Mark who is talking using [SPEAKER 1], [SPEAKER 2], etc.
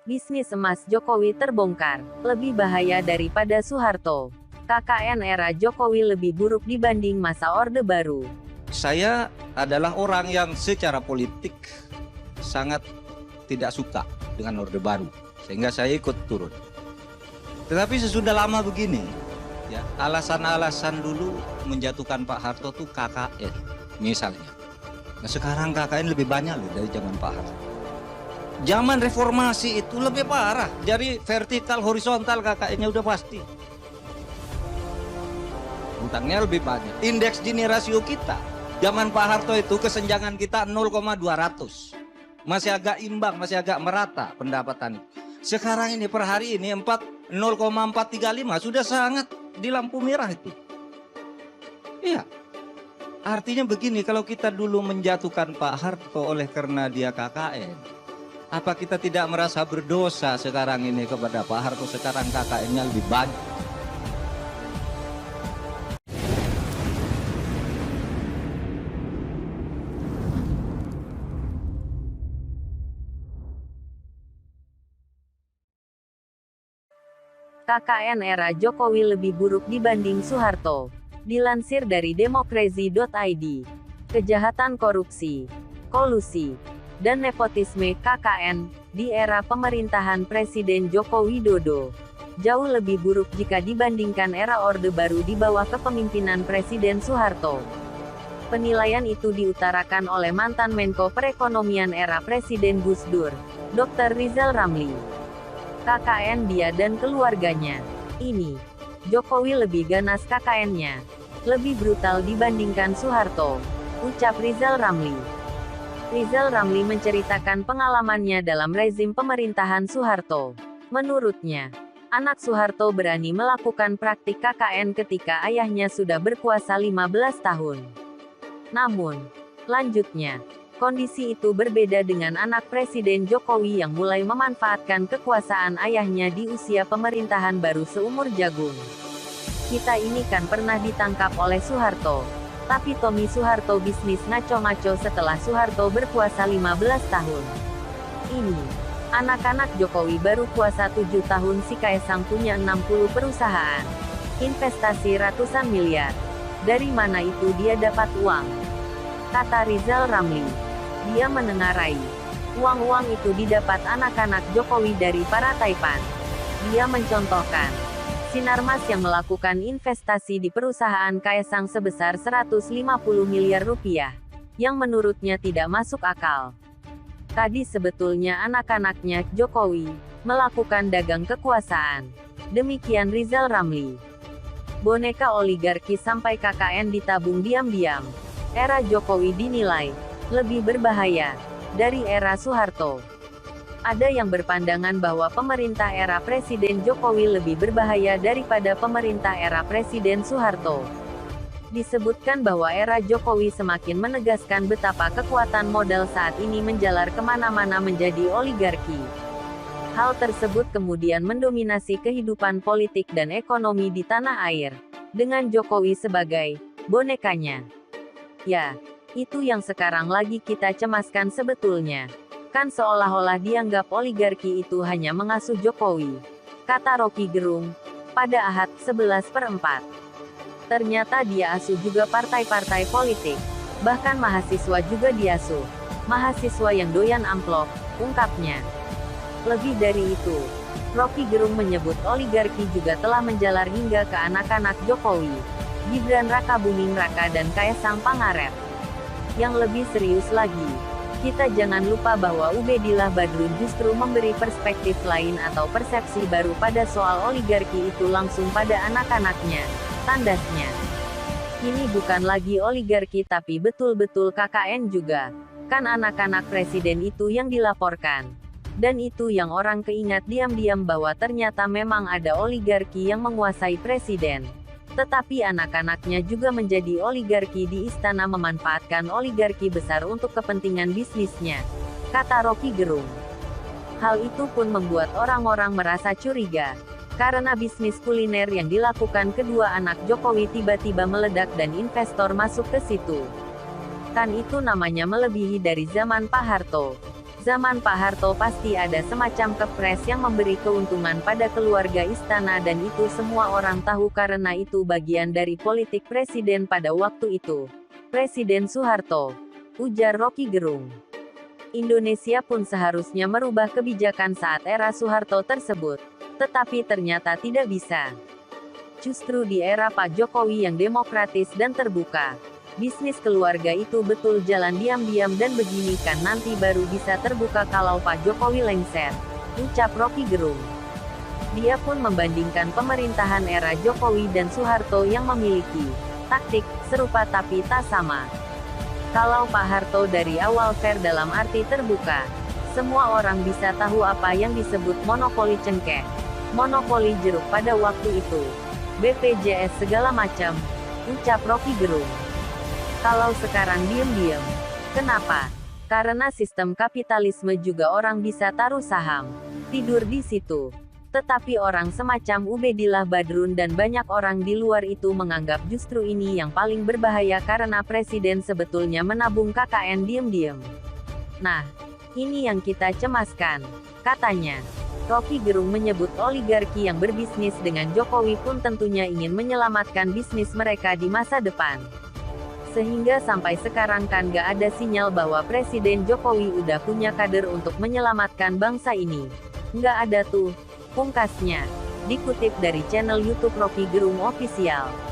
[SPEAKER 1] Bisnis emas Jokowi terbongkar, lebih bahaya daripada Soeharto. KKN era Jokowi lebih buruk dibanding masa Orde Baru.
[SPEAKER 2] Saya adalah orang yang secara politik sangat tidak suka dengan Orde Baru, sehingga saya ikut turun. Tetapi sesudah lama begini, ya, alasan-alasan dulu menjatuhkan Pak Harto tuh KKN misalnya. Nah sekarang KKN lebih banyak loh dari zaman Pak Harto. Zaman reformasi itu lebih parah, jadi vertikal horizontal KKN-nya udah pasti. Utangnya lebih banyak. Indeks Gini rasio kita zaman Pak Harto itu kesenjangan kita 0,200. Masih agak imbang, masih agak merata pendapatan. Sekarang ini per hari ini 0,435 sudah sangat di lampu merah itu. Iya. Artinya begini, kalau kita dulu menjatuhkan Pak Harto oleh karena dia KKN, apa kita tidak merasa berdosa sekarang ini kepada Pak Harto? Sekarang KKN-nya lebih banyak.
[SPEAKER 1] KKN era Jokowi lebih buruk dibanding Soeharto. Dilansir dari demokrasi.id, kejahatan korupsi, kolusi, dan nepotisme KKN di era pemerintahan Presiden Joko Widodo jauh lebih buruk jika dibandingkan era Orde Baru di bawah kepemimpinan Presiden Soeharto. Penilaian itu diutarakan oleh mantan Menko Perekonomian era Presiden Gus Dur, Dr. Rizal Ramli. KKN dia dan keluarganya. Ini, Jokowi lebih ganas KKN-nya. Lebih brutal dibandingkan Soeharto, ucap Rizal Ramli. Rizal Ramli menceritakan pengalamannya dalam rezim pemerintahan Soeharto. Menurutnya, anak Soeharto berani melakukan praktik KKN ketika ayahnya sudah berkuasa 15 tahun. Namun, lanjutnya, kondisi itu berbeda dengan anak Presiden Jokowi yang mulai memanfaatkan kekuasaan ayahnya di usia pemerintahan baru seumur jagung. Kita ini kan pernah ditangkap oleh Soeharto. Tapi Tommy Soeharto bisnis ngaco-ngaco setelah Soeharto berkuasa 15 tahun. Ini, anak-anak Jokowi baru kuasa 7 tahun si Kaesang punya 60 perusahaan. Investasi ratusan miliar. Dari mana itu dia dapat uang? Kata Rizal Ramli. Dia menengarai. Uang-uang itu didapat anak-anak Jokowi dari para taipan. Dia mencontohkan. Sinarmas yang melakukan investasi di perusahaan Kaesang sebesar 150 miliar rupiah, yang menurutnya tidak masuk akal. Tadi sebetulnya anak-anaknya, Jokowi, melakukan dagang kekuasaan. Demikian Rizal Ramli. Boneka oligarki sampai KKN ditabung diam-diam. Era Jokowi dinilai lebih berbahaya dari era Soeharto. Ada yang berpandangan bahwa pemerintah era Presiden Jokowi lebih berbahaya daripada pemerintah era Presiden Soeharto. Disebutkan bahwa era Jokowi semakin menegaskan betapa kekuatan modal saat ini menjalar kemana-mana menjadi oligarki. Hal tersebut kemudian mendominasi kehidupan politik dan ekonomi di tanah air, dengan Jokowi sebagai bonekanya. Ya, itu yang sekarang lagi kita cemaskan sebetulnya. Kan seolah-olah dianggap oligarki itu hanya mengasuh Jokowi, kata Rocky Gerung, pada Ahad 11/4. Ternyata dia asuh juga partai-partai politik, bahkan mahasiswa juga diasuh. Mahasiswa yang doyan amplop, ungkapnya. Lebih dari itu, Rocky Gerung menyebut oligarki juga telah menjalar hingga ke anak-anak Jokowi, Gibran Rakabuming Raka dan Kaesang Pangarep. Yang lebih serius lagi, kita jangan lupa bahwa Ubedillah Badrun justru memberi perspektif lain atau persepsi baru pada soal oligarki itu langsung pada anak-anaknya, tandasnya. Ini bukan lagi oligarki tapi betul-betul KKN juga. Kan anak-anak presiden itu yang dilaporkan. Dan itu yang orang keingat diam-diam bahwa ternyata memang ada oligarki yang menguasai presiden. Tetapi anak-anaknya juga menjadi oligarki di istana memanfaatkan oligarki besar untuk kepentingan bisnisnya, kata Rocky Gerung. Hal itu pun membuat orang-orang merasa curiga, karena bisnis kuliner yang dilakukan kedua anak Jokowi tiba-tiba meledak dan investor masuk ke situ. Kan itu namanya melebihi dari zaman Pak Harto. Zaman Pak Harto pasti ada semacam kepres yang memberi keuntungan pada keluarga istana dan itu semua orang tahu karena itu bagian dari politik presiden pada waktu itu. Presiden Soeharto, ujar Rocky Gerung. Indonesia pun seharusnya merubah kebijakan saat era Soeharto tersebut. Tetapi ternyata tidak bisa. Justru di era Pak Jokowi yang demokratis dan terbuka, bisnis keluarga itu betul jalan diam-diam dan begini kan nanti baru bisa terbuka kalau Pak Jokowi lengser, ucap Rocky Gerung. Dia pun membandingkan pemerintahan era Jokowi dan Soeharto yang memiliki taktik serupa tapi tak sama. Kalau Pak Harto dari awal fair dalam arti terbuka, semua orang bisa tahu apa yang disebut monopoli cengkeh, monopoli jeruk pada waktu itu. BPJS segala macam, ucap Rocky Gerung. Kalau sekarang diem-diem. Kenapa? Karena sistem kapitalisme juga orang bisa taruh saham, tidur di situ. Tetapi orang semacam Ubedillah Badrun dan banyak orang di luar itu menganggap justru ini yang paling berbahaya karena presiden sebetulnya menabung KKN diem-diem. Nah, ini yang kita cemaskan, katanya. Rocky Gerung menyebut oligarki yang berbisnis dengan Jokowi pun tentunya ingin menyelamatkan bisnis mereka di masa depan. Sehingga sampai sekarang kan gak ada sinyal bahwa Presiden Jokowi udah punya kader untuk menyelamatkan bangsa ini. Nggak ada tuh, pungkasnya. Dikutip dari channel YouTube Rocky Gerung Official.